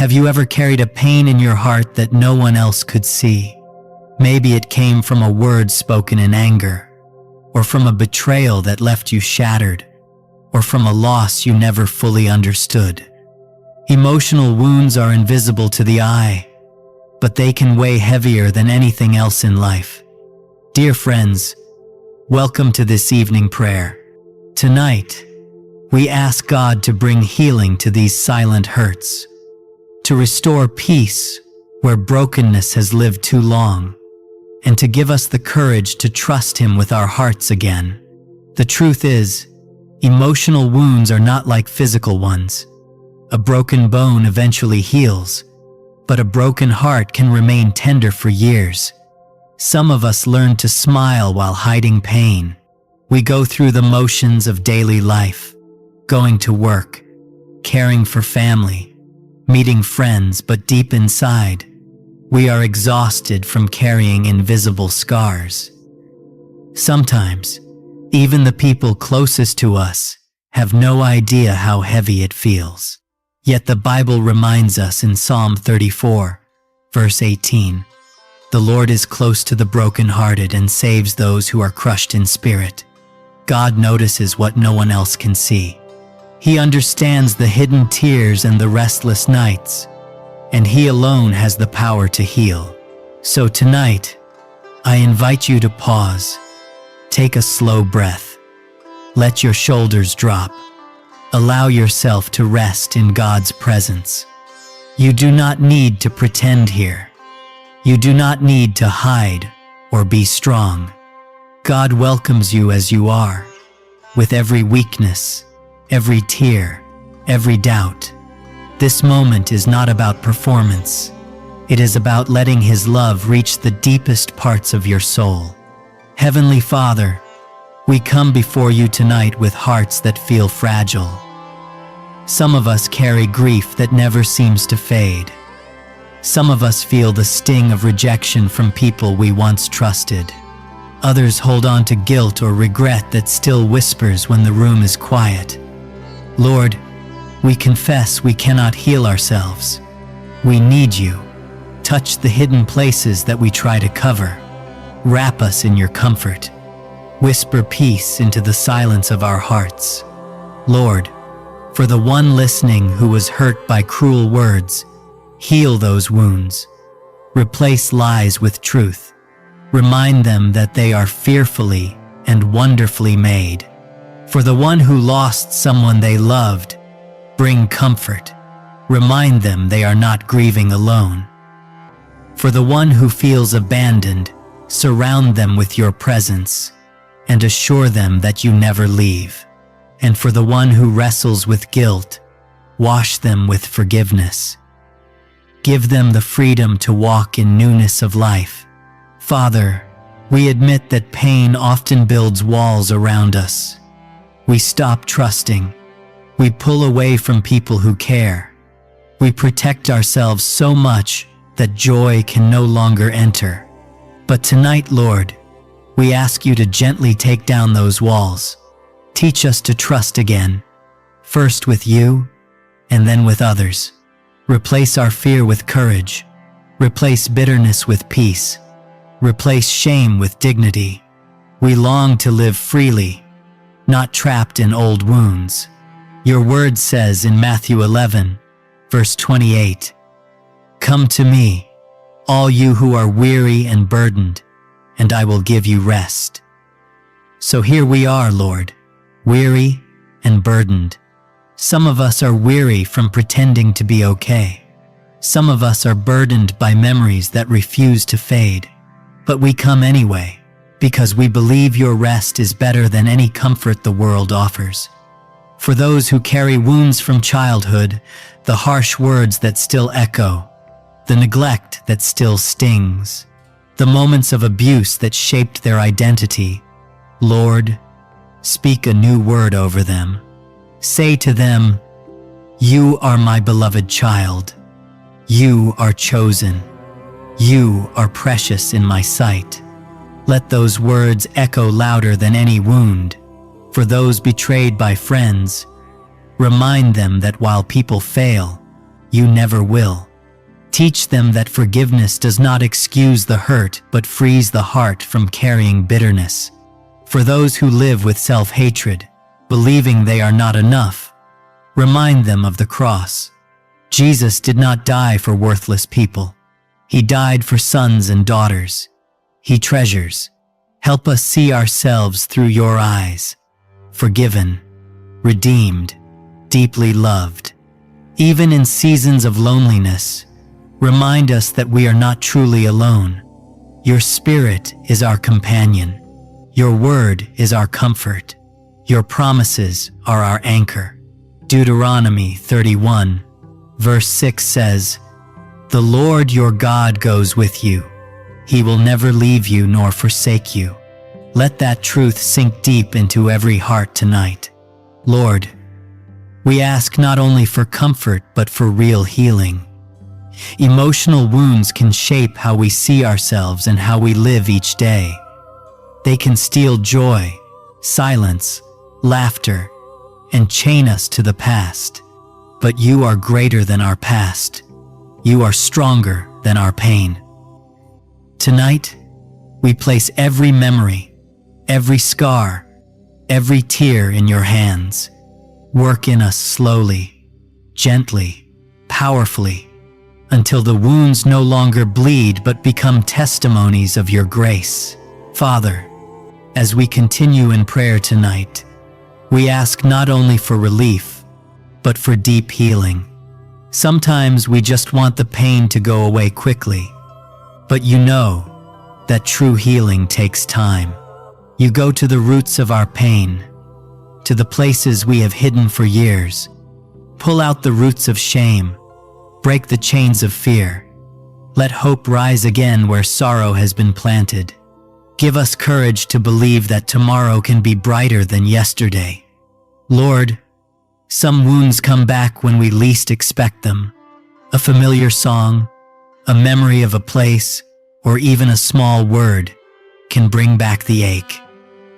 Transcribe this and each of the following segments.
Have you ever carried a pain in your heart that no one else could see? Maybe it came from a word spoken in anger, or from a betrayal that left you shattered, or from a loss you never fully understood. Emotional wounds are invisible to the eye, but they can weigh heavier than anything else in life. Dear friends, welcome to this evening prayer. Tonight, we ask God to bring healing to these silent hurts, to restore peace where brokenness has lived too long, and to give us the courage to trust Him with our hearts again. The truth is, emotional wounds are not like physical ones. A broken bone eventually heals, but a broken heart can remain tender for years. Some of us learn to smile while hiding pain. We go through the motions of daily life, going to work, caring for family, meeting friends, but deep inside, we are exhausted from carrying invisible scars. Sometimes, even the people closest to us have no idea how heavy it feels. Yet the Bible reminds us in Psalm 34, verse 18, "The Lord is close to the brokenhearted and saves those who are crushed in spirit." God notices what no one else can see. He understands the hidden tears and the restless nights, and He alone has the power to heal. So tonight, I invite you to pause. Take a slow breath. Let your shoulders drop. Allow yourself to rest in God's presence. You do not need to pretend here. You do not need to hide or be strong. God welcomes you as you are, with every weakness, every tear, every doubt. This moment is not about performance. It is about letting His love reach the deepest parts of your soul. Heavenly Father, we come before you tonight with hearts that feel fragile. Some of us carry grief that never seems to fade. Some of us feel the sting of rejection from people we once trusted. Others hold on to guilt or regret that still whispers when the room is quiet. Lord, we confess we cannot heal ourselves. We need you. Touch the hidden places that we try to cover. Wrap us in your comfort. Whisper peace into the silence of our hearts. Lord, for the one listening who was hurt by cruel words, heal those wounds. Replace lies with truth. Remind them that they are fearfully and wonderfully made. For the one who lost someone they loved, bring comfort. Remind them they are not grieving alone. For the one who feels abandoned, surround them with your presence and assure them that you never leave. And for the one who wrestles with guilt, wash them with forgiveness. Give them the freedom to walk in newness of life. Father, we admit that pain often builds walls around us. We stop trusting. We pull away from people who care. We protect ourselves so much that joy can no longer enter. But tonight, Lord, we ask you to gently take down those walls. Teach us to trust again, first with you and then with others. Replace our fear with courage. Replace bitterness with peace. Replace shame with dignity. We long to live freely, not trapped in old wounds. Your word says in Matthew 11, verse 28, "Come to me, all you who are weary and burdened, and I will give you rest." So here we are, Lord, weary and burdened. Some of us are weary from pretending to be okay. Some of us are burdened by memories that refuse to fade. But we come anyway, because we believe your rest is better than any comfort the world offers. For those who carry wounds from childhood, the harsh words that still echo, the neglect that still stings, the moments of abuse that shaped their identity, Lord, speak a new word over them. Say to them, "You are my beloved child. You are chosen. You are precious in my sight." Let those words echo louder than any wound. For those betrayed by friends, remind them that while people fail, you never will. Teach them that forgiveness does not excuse the hurt but frees the heart from carrying bitterness. For those who live with self-hatred, believing they are not enough, remind them of the cross. Jesus did not die for worthless people. He died for sons and daughters He treasures. Help us see ourselves through your eyes, forgiven, redeemed, deeply loved. Even in seasons of loneliness, remind us that we are not truly alone. Your Spirit is our companion. Your word is our comfort. Your promises are our anchor. Deuteronomy 31, verse 6 says, "The Lord your God goes with you. He will never leave you nor forsake you." Let that truth sink deep into every heart tonight. Lord, we ask not only for comfort but for real healing. Emotional wounds can shape how we see ourselves and how we live each day. They can steal joy, silence, laughter, and chain us to the past. But you are greater than our past. You are stronger than our pain. Tonight, we place every memory, every scar, every tear in your hands. Work in us slowly, gently, powerfully, until the wounds no longer bleed but become testimonies of your grace. Father, as we continue in prayer tonight, we ask not only for relief, but for deep healing. Sometimes we just want the pain to go away quickly, but you know that true healing takes time. You go to the roots of our pain, to the places we have hidden for years. Pull out the roots of shame, break the chains of fear. Let hope rise again where sorrow has been planted. Give us courage to believe that tomorrow can be brighter than yesterday. Lord, some wounds come back when we least expect them. A familiar song, a memory of a place, or even a small word can bring back the ache.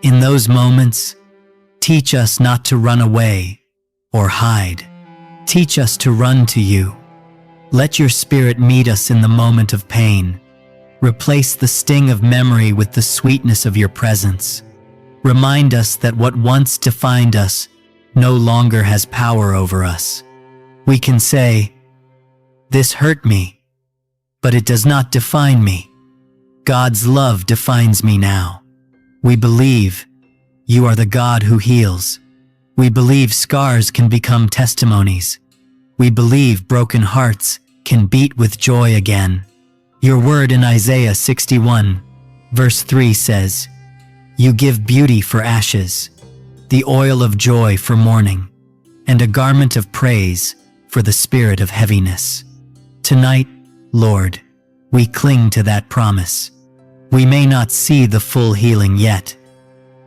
In those moments, teach us not to run away or hide. Teach us to run to you. Let your Spirit meet us in the moment of pain. Replace the sting of memory with the sweetness of your presence. Remind us that what once defined us no longer has power over us. We can say, "This hurt me, but it does not define me. God's love defines me now." We believe you are the God who heals. We believe scars can become testimonies. We believe broken hearts can beat with joy again. Your word in Isaiah 61, verse 3 says, "You give beauty for ashes, the oil of joy for mourning, and a garment of praise for the spirit of heaviness." Tonight, Lord, we cling to that promise. We may not see the full healing yet,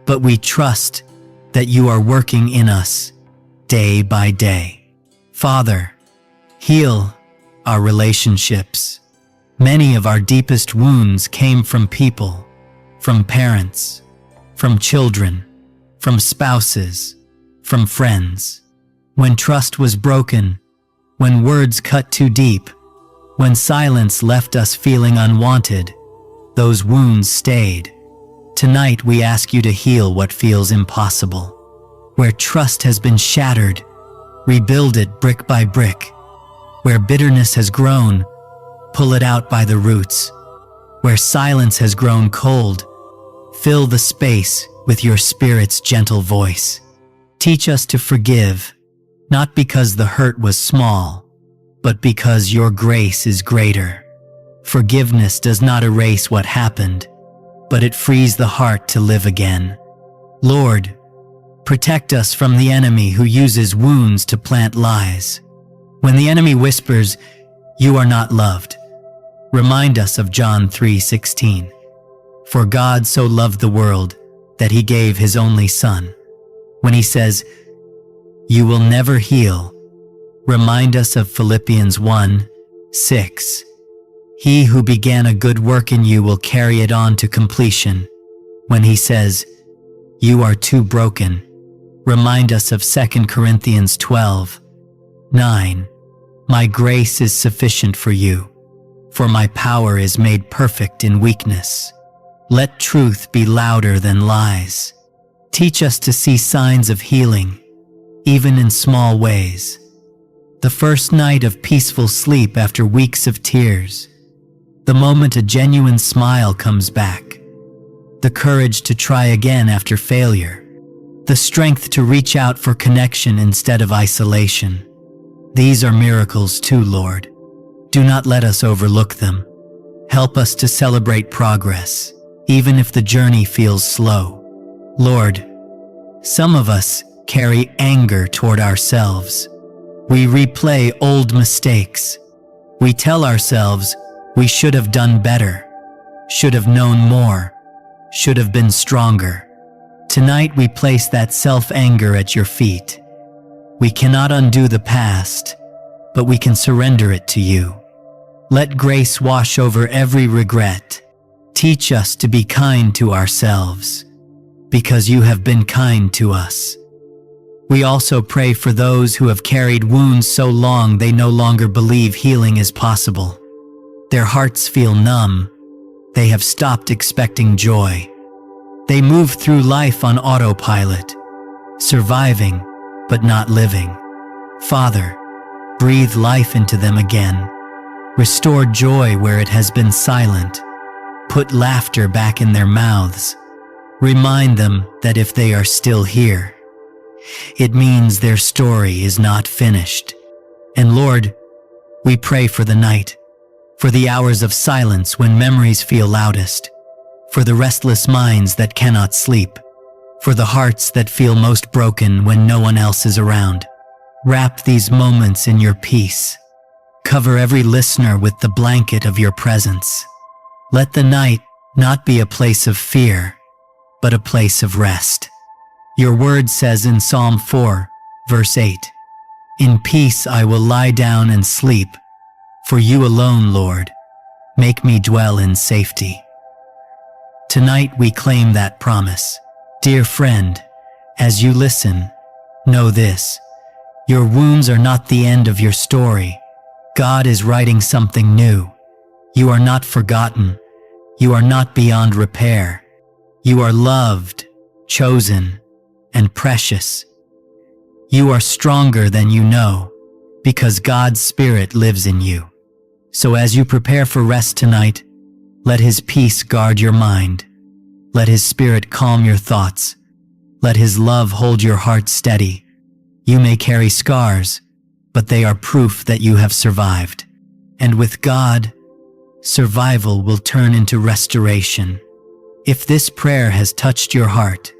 but we trust that you are working in us day by day. Father, heal our relationships. Many of our deepest wounds came from people, from parents, from children, from spouses, from friends. When trust was broken, when words cut too deep, when silence left us feeling unwanted, those wounds stayed. Tonight we ask you to heal what feels impossible. Where trust has been shattered, rebuild it brick by brick. Where bitterness has grown, pull it out by the roots. Where silence has grown cold, fill the space with your Spirit's gentle voice. Teach us to forgive, not because the hurt was small, but because your grace is greater. Forgiveness does not erase what happened, but it frees the heart to live again. Lord, protect us from the enemy who uses wounds to plant lies. When the enemy whispers, "You are not loved," remind us of John 3:16. For God so loved the world that he gave his only Son. When he says, "You will never heal," remind us of Philippians 1:6. He who began a good work in you will carry it on to completion. When he says, "You are too broken," remind us of 2 Corinthians 12:9. My grace is sufficient for you, for my power is made perfect in weakness. Let truth be louder than lies. Teach us to see signs of healing, even in small ways. The first night of peaceful sleep after weeks of tears. The moment a genuine smile comes back. The courage to try again after failure. The strength to reach out for connection instead of isolation. These are miracles too, Lord. Do not let us overlook them. Help us to celebrate progress, even if the journey feels slow. Lord, some of us carry anger toward ourselves. We replay old mistakes. We tell ourselves we should have done better, should have known more, should have been stronger. Tonight we place that self-anger at your feet. We cannot undo the past, but we can surrender it to you. Let grace wash over every regret. Teach us to be kind to ourselves, because you have been kind to us. We also pray for those who have carried wounds so long they no longer believe healing is possible. Their hearts feel numb. They have stopped expecting joy. They move through life on autopilot, surviving but not living. Father, breathe life into them again. Restore joy where it has been silent. Put laughter back in their mouths. Remind them that if they are still here, it means their story is not finished. And Lord, we pray for the night, for the hours of silence when memories feel loudest, for the restless minds that cannot sleep, for the hearts that feel most broken when no one else is around. Wrap these moments in your peace. Cover every listener with the blanket of your presence. Let the night not be a place of fear, but a place of rest. Your word says in Psalm 4, verse 8, "In peace I will lie down and sleep, for you alone, Lord, make me dwell in safety." Tonight we claim that promise. Dear friend, as you listen, know this: your wounds are not the end of your story. God is writing something new. You are not forgotten. You are not beyond repair. You are loved, chosen, and precious. You are stronger than you know, because God's Spirit lives in you. So as you prepare for rest tonight, let His peace guard your mind. Let His Spirit calm your thoughts. Let His love hold your heart steady. You may carry scars, but they are proof that you have survived. And with God, survival will turn into restoration. If this prayer has touched your heart,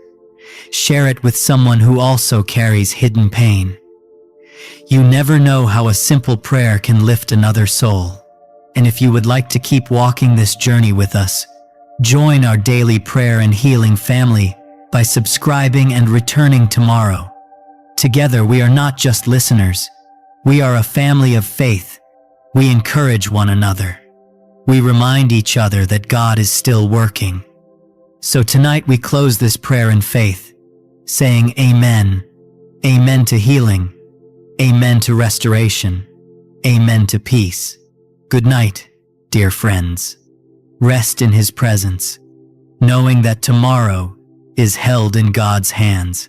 share it with someone who also carries hidden pain. You never know how a simple prayer can lift another soul. And if you would like to keep walking this journey with us, join our daily prayer and healing family by subscribing and returning tomorrow. Together we are not just listeners. We are a family of faith. We encourage one another. We remind each other that God is still working. So tonight we close this prayer in faith, saying Amen. Amen to healing. Amen to restoration. Amen to peace. Good night, dear friends. Rest in His presence, knowing that tomorrow is held in God's hands.